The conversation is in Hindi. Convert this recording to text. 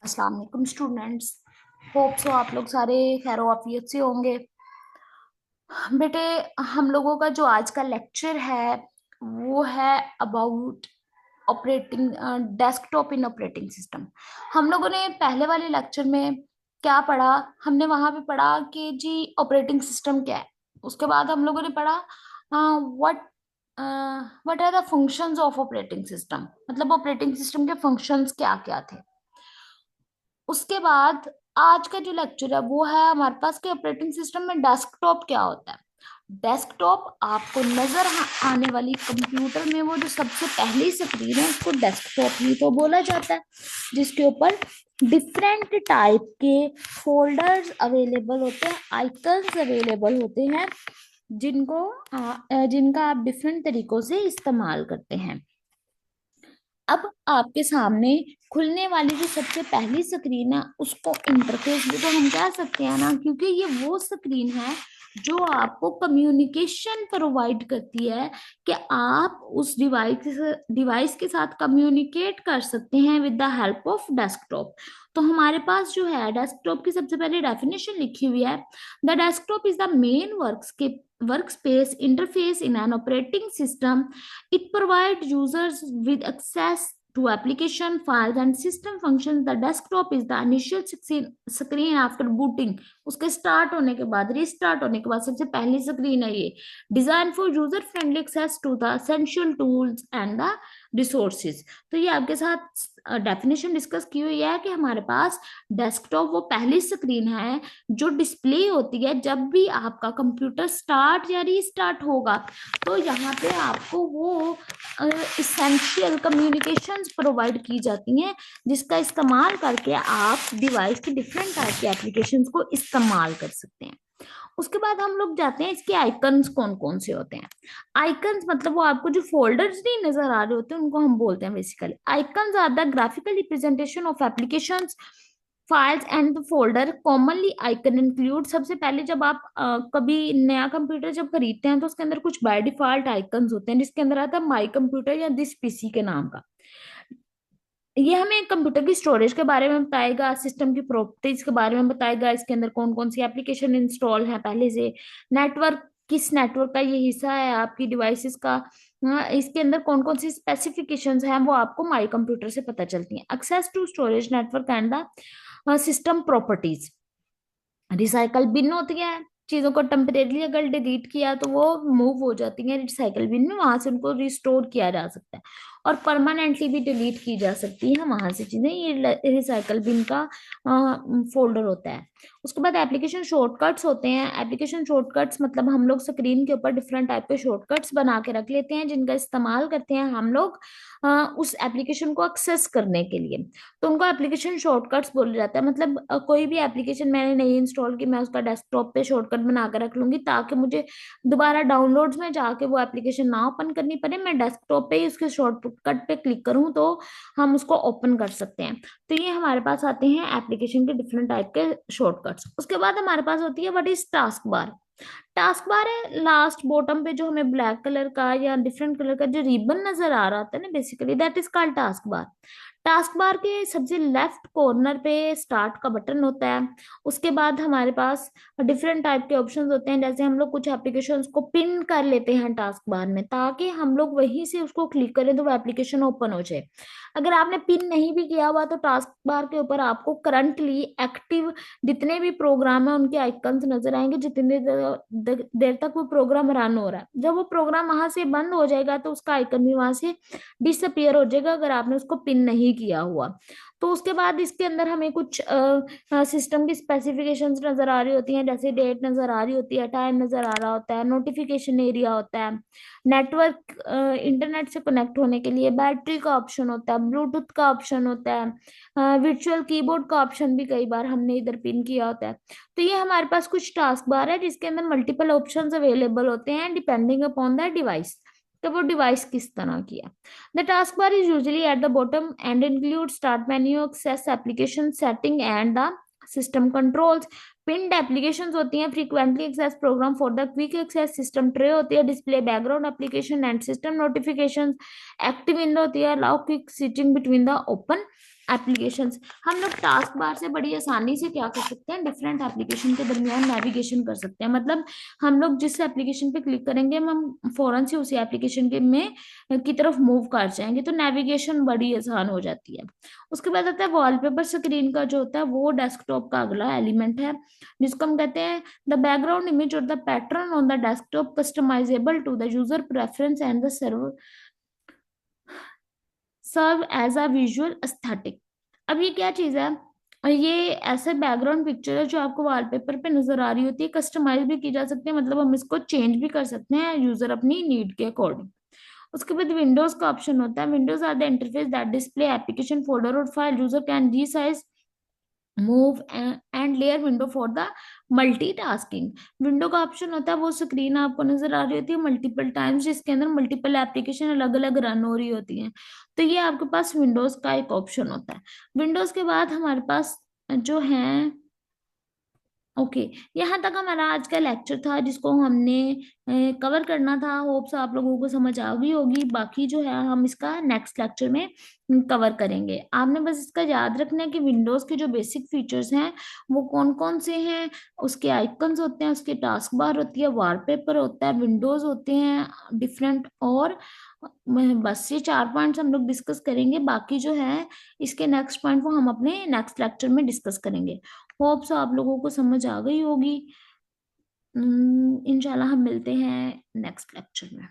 अस्सलाम वालेकुम स्टूडेंट्स। होप सो आप लोग सारे खैर आफियत से होंगे। बेटे, हम लोगों का जो आज का लेक्चर है वो है about operating desktop in operating system. हम लोगों ने पहले वाले लेक्चर में क्या पढ़ा? हमने वहां पे पढ़ा कि जी ऑपरेटिंग सिस्टम क्या है। उसके बाद हम लोगों ने पढ़ा what what are the functions of operating system, मतलब ऑपरेटिंग सिस्टम के फंक्शंस क्या क्या थे। उसके बाद आज का जो लेक्चर है वो है हमारे पास कि ऑपरेटिंग सिस्टम में डेस्कटॉप क्या होता है। डेस्कटॉप आपको नजर आने वाली कंप्यूटर में वो जो सबसे पहली स्क्रीन है उसको डेस्कटॉप ही तो बोला जाता है, जिसके ऊपर डिफरेंट टाइप के फोल्डर्स अवेलेबल होते हैं, आइकन्स अवेलेबल होते हैं, जिनका आप डिफरेंट तरीकों से इस्तेमाल करते हैं। अब आपके सामने खुलने वाली जो सबसे पहली स्क्रीन है उसको इंटरफेस भी तो हम कह सकते हैं ना, क्योंकि ये वो स्क्रीन है जो आपको कम्युनिकेशन प्रोवाइड करती है कि आप उस डिवाइस के साथ कम्युनिकेट कर सकते हैं with the help of desktop. तो हमारे पास जो है डेस्कटॉप की सबसे पहले डेफिनेशन लिखी हुई है। The desktop is the main workspace interface in an operating system. It provides users with access to application files and system functions. The desktop is the initial screen after booting. उसके स्टार्ट होने के बाद, रिस्टार्ट होने के बाद सबसे पहली स्क्रीन है ये। Design for user friendly access to the essential tools and the resources. तो ये आपके साथ डेफिनेशन डिस्कस की हुई है कि हमारे पास डेस्कटॉप वो पहली स्क्रीन है जो डिस्प्ले होती है जब भी आपका कंप्यूटर स्टार्ट या रीस्टार्ट होगा। तो यहाँ पे आपको वो इसेंशियल कम्युनिकेशंस प्रोवाइड की जाती हैं जिसका इस्तेमाल करके आप डिवाइस की डिफरेंट टाइप के एप्लीकेशंस को इस्तेमाल कर सकते हैं। उसके बाद हम लोग जाते हैं इसके आइकन्स कौन कौन से होते हैं। आइकन्स मतलब वो आपको जो फोल्डर्स नहीं नजर आ रहे होते हैं उनको हम बोलते हैं basically icons are the graphical representation of applications files and folder. Commonly icon include, सबसे पहले जब आप कभी नया कंप्यूटर जब खरीदते हैं तो उसके अंदर कुछ बाय डिफॉल्ट आइकन्स होते हैं जिसके अंदर आता है माई कंप्यूटर या दिस पीसी के नाम का। ये हमें कंप्यूटर की स्टोरेज के बारे में बताएगा, सिस्टम की प्रॉपर्टीज के बारे में बताएगा, इसके अंदर कौन कौन सी एप्लीकेशन इंस्टॉल है पहले से, नेटवर्क किस नेटवर्क का ये हिस्सा है आपकी डिवाइसेस का। इसके अंदर कौन कौन सी स्पेसिफिकेशंस हैं वो आपको माई कंप्यूटर से पता चलती हैं। Access to storage network and the system properties. Recycle bin होती है, चीजों को टेम्परेरली अगर डिलीट किया तो वो मूव हो जाती है रिसाइकल बिन में, वहां से उनको रिस्टोर किया जा सकता है। और परमानेंटली भी डिलीट की जा सकती है वहां से चीजें, ये रिसाइकल बिन का फोल्डर होता है। उसके बाद एप्लीकेशन शॉर्टकट्स होते हैं। एप्लीकेशन शॉर्टकट्स मतलब हम लोग स्क्रीन के ऊपर डिफरेंट टाइप के शॉर्टकट्स बना के रख लेते हैं जिनका इस्तेमाल करते हैं हम लोग उस एप्लीकेशन को एक्सेस करने के लिए। तो उनको एप्लीकेशन शॉर्टकट्स बोला जाता है। मतलब कोई भी एप्लीकेशन मैंने नहीं इंस्टॉल की, मैं उसका डेस्कटॉप पे शॉर्टकट बना कर रख लूंगी ताकि मुझे दोबारा डाउनलोड्स में जाके वो एप्लीकेशन ना ओपन करनी पड़े, मैं डेस्कटॉप पे ही उसके शॉर्टकट पे क्लिक करूँ तो हम उसको ओपन कर सकते हैं। तो ये हमारे पास आते हैं एप्लीकेशन के डिफरेंट टाइप के शॉर्टकट्स। उसके बाद हमारे पास होती है what is task bar. Task bar है लास्ट बॉटम पे जो हमें ब्लैक कलर का या डिफरेंट कलर का जो रिबन नजर आ रहा होता है ना, basically that is called task bar. Task bar के सबसे लेफ्ट कॉर्नर पे स्टार्ट का बटन होता है। उसके बाद हमारे पास डिफरेंट टाइप के ऑप्शंस होते हैं, जैसे हम लोग कुछ एप्लीकेशंस को पिन कर लेते हैं टास्क बार में ताकि हम लोग वहीं से उसको क्लिक करें तो वो एप्लीकेशन ओपन हो जाए। अगर आपने पिन नहीं भी किया हुआ तो टास्क बार के ऊपर आपको करंटली एक्टिव जितने भी प्रोग्राम है उनके आइकन्स नजर आएंगे, जितनी देर तक वो प्रोग्राम रन हो रहा है। जब वो प्रोग्राम वहां से बंद हो जाएगा तो उसका आइकन भी वहां से डिसअपियर हो जाएगा अगर आपने उसको पिन नहीं किया हुआ। तो उसके बाद इसके अंदर हमें कुछ सिस्टम की स्पेसिफिकेशंस नजर आ रही होती हैं, जैसे डेट नजर आ रही होती है, टाइम नजर आ रहा होता है, नोटिफिकेशन एरिया होता है, नेटवर्क इंटरनेट से कनेक्ट होने के लिए बैटरी का ऑप्शन होता है, ब्लूटूथ का ऑप्शन होता है, वर्चुअल कीबोर्ड का ऑप्शन भी कई बार हमने इधर पिन किया होता है। तो ये हमारे पास कुछ टास्क बार है जिसके अंदर मल्टीपल ऑप्शंस अवेलेबल होते हैं डिपेंडिंग अपॉन द डिवाइस, तो वो डिवाइस किस तरह की है। The taskbar is usually at the bottom and includes start menu, access application setting and the system controls. Pinned applications होती हैं, frequently access program for the quick access, system tray होती है, display background application and system notifications, active window होती है, allow quick switching between the open applications, हम लोग टास्क बार से बड़ी आसानी से क्या कर सकते हैं, डिफरेंट एप्लीकेशन के दरमियान नेविगेशन कर सकते हैं। मतलब हम लोग जिस एप्लीकेशन पे क्लिक करेंगे हम फौरन से उसी एप्लीकेशन के में की तरफ मूव कर जाएंगे, तो नेविगेशन बड़ी आसान हो जाती है। उसके बाद आता है वॉलपेपर स्क्रीन का जो होता है, वो डेस्कटॉप का अगला एलिमेंट है, जिसको हम कहते हैं द बैकग्राउंड इमेज और the pattern on the desktop customisable to the user preference and the serve as a visual aesthetic. अब ये क्या चीज है, और ये ऐसे बैकग्राउंड पिक्चर है जो आपको वॉलपेपर पे नजर आ रही होती है, कस्टमाइज भी की जा सकती है, मतलब हम इसको चेंज भी कर सकते हैं यूजर अपनी नीड के अकॉर्डिंग। उसके बाद विंडोज का ऑप्शन होता है, windows are the interface that display application folder और file, user can resize move and layer window for the multitasking. Window का ऑप्शन होता है वो स्क्रीन आपको नजर आ रही होती है मल्टीपल टाइम्स, जिसके अंदर मल्टीपल एप्लीकेशन अलग अलग रन हो रही होती हैं, तो ये आपके पास विंडोज का एक ऑप्शन होता है। विंडोज के बाद हमारे पास जो है, ओके, यहाँ तक हमारा आज का लेक्चर था जिसको हमने कवर करना था। होप्स आप लोगों को समझ आ गई होगी, बाकी जो है हम इसका नेक्स्ट लेक्चर में कवर करेंगे। आपने बस इसका याद रखना है कि विंडोज के जो बेसिक फीचर्स हैं वो कौन कौन से हैं, उसके आइकन्स होते हैं, उसकी टास्क बार होती है, वॉलपेपर होता है, विंडोज होते हैं डिफरेंट, और बस ये 4 पॉइंट्स हम लोग डिस्कस करेंगे। बाकी जो है इसके नेक्स्ट पॉइंट वो हम अपने नेक्स्ट लेक्चर में डिस्कस करेंगे। होप सो आप लोगों को समझ आ गई होगी। इंशाल्लाह हम मिलते हैं नेक्स्ट लेक्चर में।